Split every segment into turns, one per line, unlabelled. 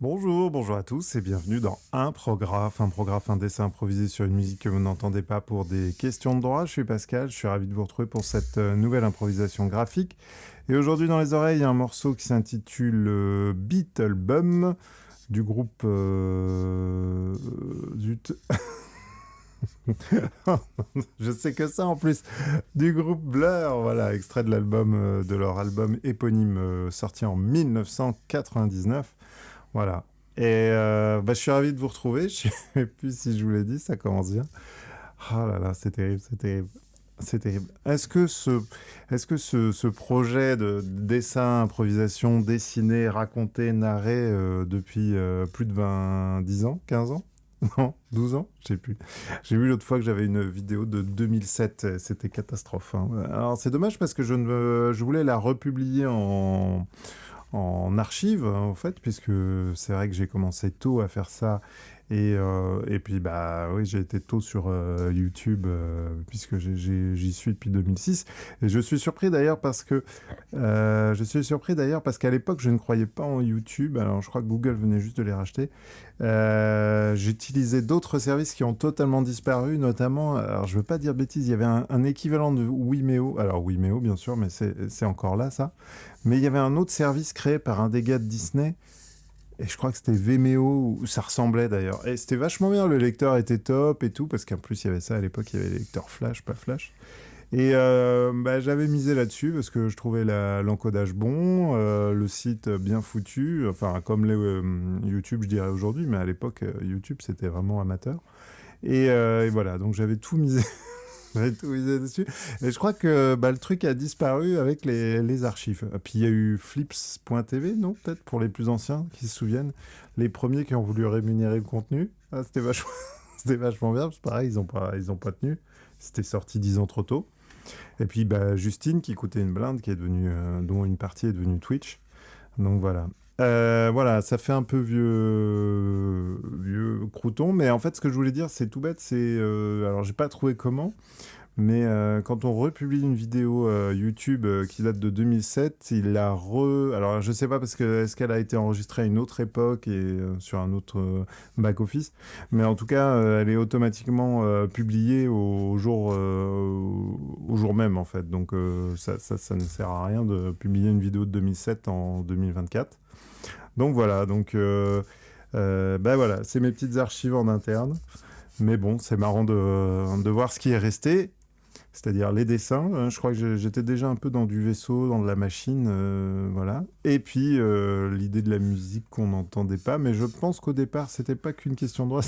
Bonjour à tous et bienvenue dans un dessin improvisé sur une musique que vous n'entendez pas pour des questions de droit. Je suis Pascal, je suis ravi de vous retrouver pour cette nouvelle improvisation graphique. Et aujourd'hui dans les oreilles, il y a un morceau qui s'intitule Beetlebum du groupe... zut. Je sais que ça en plus, du groupe Blur, voilà, extrait de l'album, de leur album éponyme sorti en 1999. Voilà. Et je suis ravi de vous retrouver. Je sais plus si je vous l'ai dit, ça commence bien. Oh là là, c'est terrible, c'est terrible. C'est terrible. Est-ce que ce projet de dessin, improvisation, dessiner, raconter, narrer depuis plus de 10 ans, 15 ans? Non, 12 ans? Je sais plus. J'ai vu l'autre fois que j'avais une vidéo de 2007, c'était catastrophe, hein. Alors c'est dommage parce que je voulais la republier en archive, en fait, puisque c'est vrai que j'ai commencé tôt à faire ça. Et puis, bah oui, j'ai été tôt sur YouTube, puisque j'y suis depuis 2006. Et je suis surpris d'ailleurs parce qu'à l'époque, je ne croyais pas en YouTube. Alors, je crois que Google venait juste de les racheter. J'utilisais d'autres services qui ont totalement disparu, notamment, alors je veux pas dire de bêtises, il y avait un équivalent de Vimeo. Alors, Vimeo, bien sûr, mais c'est encore là, ça. Mais il y avait un autre service créé par un des gars de Disney, et je crois que c'était Vimeo, où ça ressemblait d'ailleurs. Et c'était vachement bien, le lecteur était top et tout, parce qu'en plus il y avait ça à l'époque, il y avait les lecteurs Flash, pas Flash. Et j'avais misé là-dessus, parce que je trouvais l'encodage bon, le site bien foutu, enfin comme les YouTube je dirais aujourd'hui, mais à l'époque YouTube c'était vraiment amateur. Et voilà, donc j'avais tout misé. J'avais tout misé dessus. Et je crois que le truc a disparu avec les archives. Et puis il y a eu flips.tv, non, peut-être, pour les plus anciens qui se souviennent. Les premiers qui ont voulu rémunérer le contenu. Ah, c'était vachement, c'était vachement bien, parce que pareil, ils ont pas tenu. C'était sorti 10 ans trop tôt. Et puis Justine, qui coûtait une blinde, qui est devenue, dont une partie est devenue Twitch. Donc voilà. Voilà, ça fait un peu vieux crouton, mais en fait, ce que je voulais dire, c'est tout bête, alors j'ai pas trouvé comment, mais quand on republie une vidéo YouTube qui date de 2007, alors je sais pas parce que est-ce qu'elle a été enregistrée à une autre époque et sur un autre back-office, mais en tout cas, elle est automatiquement publiée au jour même, en fait. Donc ça ne sert à rien de publier une vidéo de 2007 en 2024. Donc voilà, voilà, c'est mes petites archives en interne. Mais bon, c'est marrant de voir ce qui est resté, c'est-à-dire les dessins. Je crois que j'étais déjà un peu dans du vaisseau, dans de la machine, voilà. Et puis l'idée de la musique qu'on n'entendait pas, mais je pense qu'au départ, c'était pas qu'une question de droit,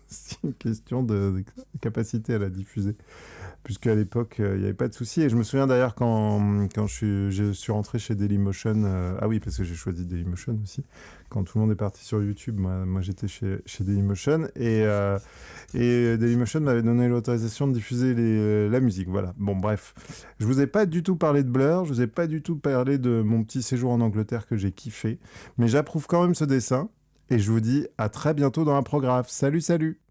c'est une question de capacité à la diffuser, puisque à l'époque, il n'y avait pas de souci. Et je me souviens d'ailleurs quand je suis rentré chez Dailymotion, ah oui, parce que j'ai choisi Dailymotion aussi, quand tout le monde est parti sur YouTube, moi j'étais chez Dailymotion, et Dailymotion m'avait donné l'autorisation de diffuser la musique, voilà. Bon, bref, je vous ai pas du tout parlé de Blur, je vous ai pas du tout parlé de mon petit séjour en Angleterre que j'ai kiffé, mais j'approuve quand même ce dessin, et je vous dis à très bientôt dans un prographe. Salut, salut!